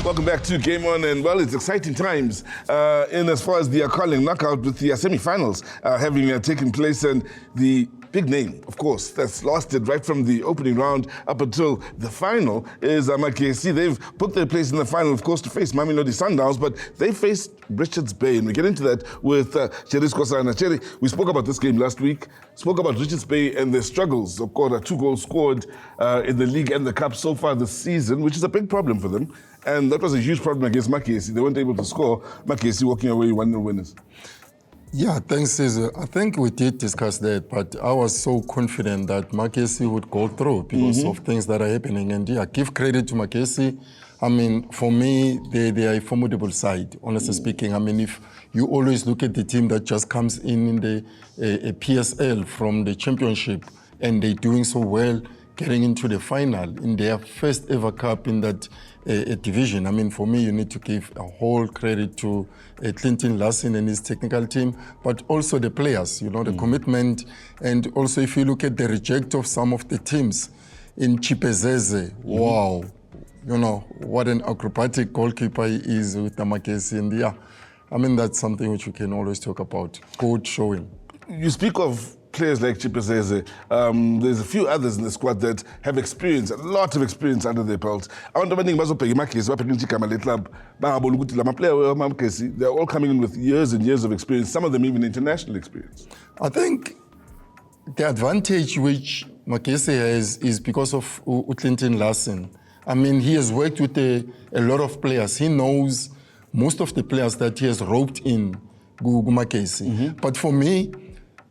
Welcome back to Game On, and well, it's exciting times in as far as the calling knockout with the semi-finals having taken place, and the big name, of course, that's lasted right from the opening round up until the final is Magesi. They've put their place in the final, of course, to face Mamelodi Sundowns, but they faced Richards Bay, and we get into that with Jerry and Jerry. We spoke about this game last week, spoke about Richards Bay and their struggles. Of course, 2 goals scored in the league and the cup so far this season, which is a big problem for them. And that was a huge problem against Magesi. They weren't able to score. Magesi walking away 1-0 winners. Yeah, thanks, Sizwe. I think we did discuss that, but I was so confident that Magesi would go through because of things that are happening. And yeah, give credit to Magesi. I mean, for me, they are a formidable side, honestly speaking. I mean, if you always look at the team that just comes in the PSL from the championship and they're doing so well, getting into the final in their first ever cup in that division. I mean, for me, you need to give a whole credit to Larsens and his technical team, but also the players, you know, the commitment. And also, if you look at the reject of some of the teams in Chipezeze, wow, you know, what an acrobatic goalkeeper he is with Magesi. And yeah, I mean, that's something which we can always talk about. Good showing. You speak of players like Chipezeze. There's a few others in the squad that have experience, a lot of experience under their belts. They're all coming in with years and years of experience, some of them even international experience. I think the advantage which Magesi has is because of Larsens. I mean, he has worked with a lot of players. He knows most of the players that he has roped in Magesi. But for me,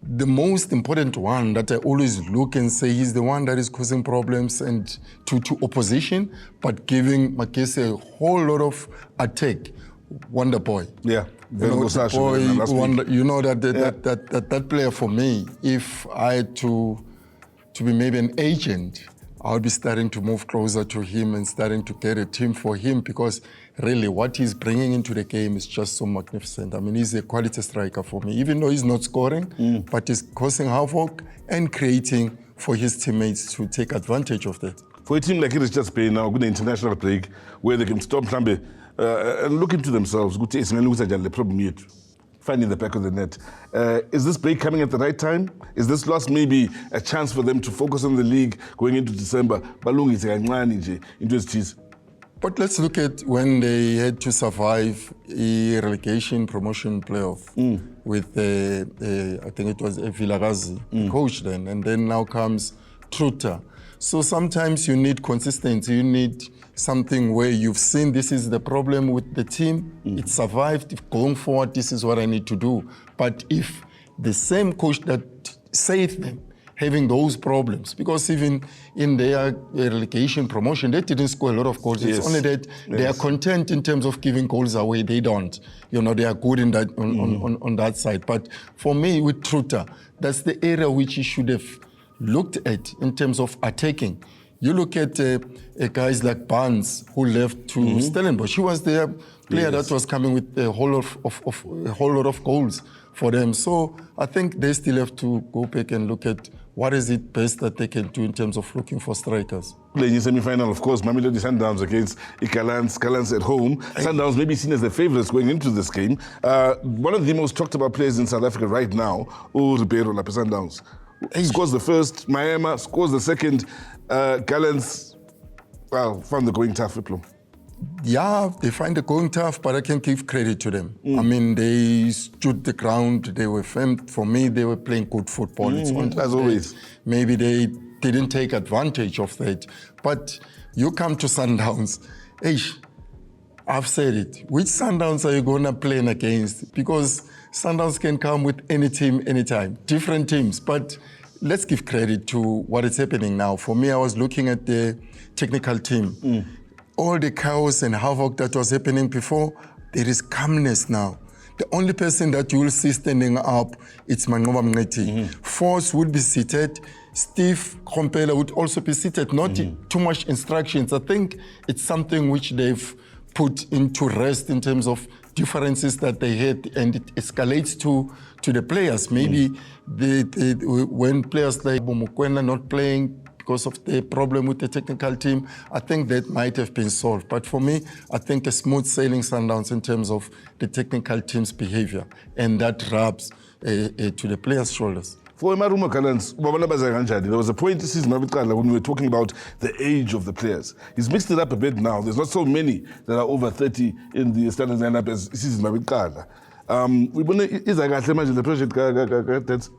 the most important one that I always look and say he's the one that is causing problems and to opposition, but giving Magesi a whole lot of attack. Wonder boy. Yeah, you know that player for me. If I had to be maybe an agent, I would be starting to move closer to him and starting to get a team for him, because really what he's bringing into the game is just so magnificent. I mean, he's a quality striker for me, even though he's not scoring, but he's causing havoc and creating for his teammates to take advantage of that. For a team like it is just playing now, good international break, where they can stop Mhlambe and look into themselves, the problem yet. Finding the back of the net. Is this break coming at the right time? Is this loss maybe a chance for them to focus on the league going into December? But let's look at when they had to survive a relegation promotion playoff with, I think it was Vilagazi, coach then, and then now comes Truta. So sometimes you need consistency, you need something where you've seen this is the problem with the team, it survived, if going forward, this is what I need to do. But if the same coach that saved them, having those problems, because even in their relegation promotion, they didn't score a lot of goals. It's only that they are content in terms of giving goals away. They don't. You know, they are good in that on that side. But for me, with Truta, that's the area which he should have looked at in terms of attacking. You look at guys like Barnes, who left to Stellenbosch. He was their player that was coming with a whole lot of goals for them. So I think they still have to go back and look at what is it best that they can do in terms of looking for strikers. Playing in semi-final, of course, Mamelodi Sundowns against Goliath at home. Sundowns may be seen as the favourites going into this game. One of the most talked about players in South Africa right now, Ribeiro Lape Sundowns. Scores the first, Miami scores the second. Gallants, well, found the going tough, Fiplo. Yeah, they find the going tough, but I can give credit to them. I mean, they stood the ground, they were firm. For me, they were playing good football. It's as always. Maybe they didn't take advantage of that. But you come to Sundowns, I've said it. Which Sundowns are you going to play against? Because Sundowns can come with any team, anytime, different teams. But let's give credit to what is happening now. For me, I was looking at the technical team. All the chaos and havoc that was happening before, there is calmness now. The only person that you will see standing up, it's Manqoba Mngqithi. Force would be seated. Steve Kompela would also be seated. Not too much instructions. I think it's something which they've put into rest in terms of differences that they had, and it escalates to the players. Maybe when players like Bomokwena not playing, because of the problem with the technical team, I think that might have been solved. But for me, I think a smooth sailing Sundowns in terms of the technical team's behavior, and that rubs to the players' shoulders. For Marumo Kalans, there was a point this season when we were talking about the age of the players. He's mixed it up a bit now. There's not so many that are over 30 in the standard lineup as season Mabikala. The project.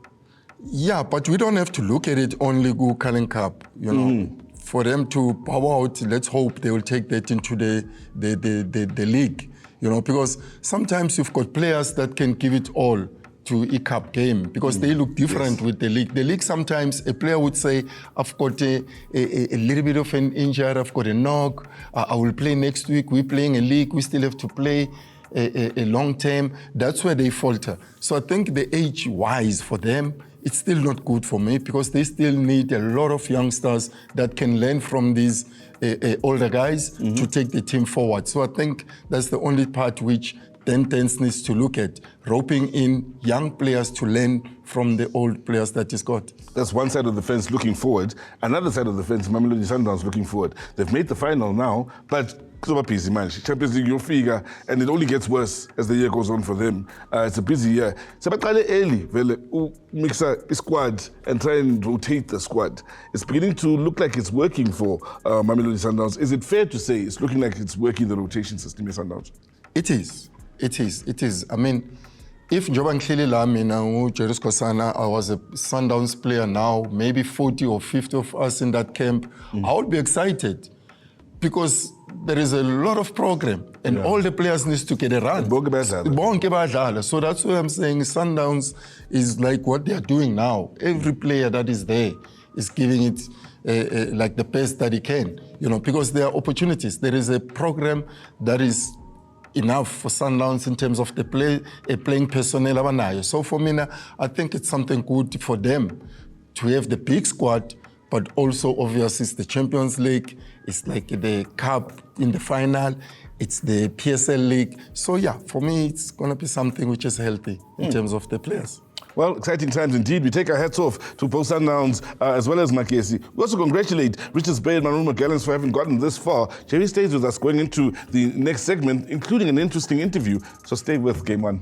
Yeah, but we don't have to look at it only go Cullen Cup, you know. For them to power out, let's hope they will take that into the league, you know, because sometimes you've got players that can give it all to a cup game because they look different with the league. The league, sometimes a player would say, I've got a little bit of an injury, I've got a knock, I will play next week, we're playing a league, we still have to play a long term. That's where they falter. So I think the age-wise for them, it's still not good for me because they still need a lot of youngsters that can learn from these older guys to take the team forward. So I think that's the only part which Tens needs to look at, roping in young players to learn from the old players that he's got. That's one side of the fence looking forward. Another side of the fence, Mamelodi Sundowns looking forward. They've made the final now, but busy, man. Champions League, you'll figure, and it only gets worse as the year goes on for them. It's a busy year. So, but early, mix a squad and try and rotate the squad. It's beginning to look like it's working for Mamelodi Sundowns. Is it fair to say it's looking like it's working the rotation system in Sundowns? It is. It is. I mean, if Joban Klili Jerry Skosana, I was a Sundowns player now, maybe 40 or 50 of us in that camp, I would be excited because there is a lot of program and all the players need to get a run. So that's why I'm saying Sundowns is like what they are doing now. Every player that is there is giving it like the best that he can, you know, because there are opportunities. There is a program that is enough for Sundowns in terms of the playing personnel. So for me, I think it's something good for them to have the big squad, but also obviously it's the Champions League, it's like the Cup in the final, it's the PSL League. So yeah, for me, it's going to be something which is healthy in terms of the players. Well, exciting times indeed. We take our hats off to both Sundowns as well as Magesi. We also congratulate Richards Bay and Marumo Gallants for having gotten this far. Jerry stays with us going into the next segment, including an interesting interview. So stay with Game One.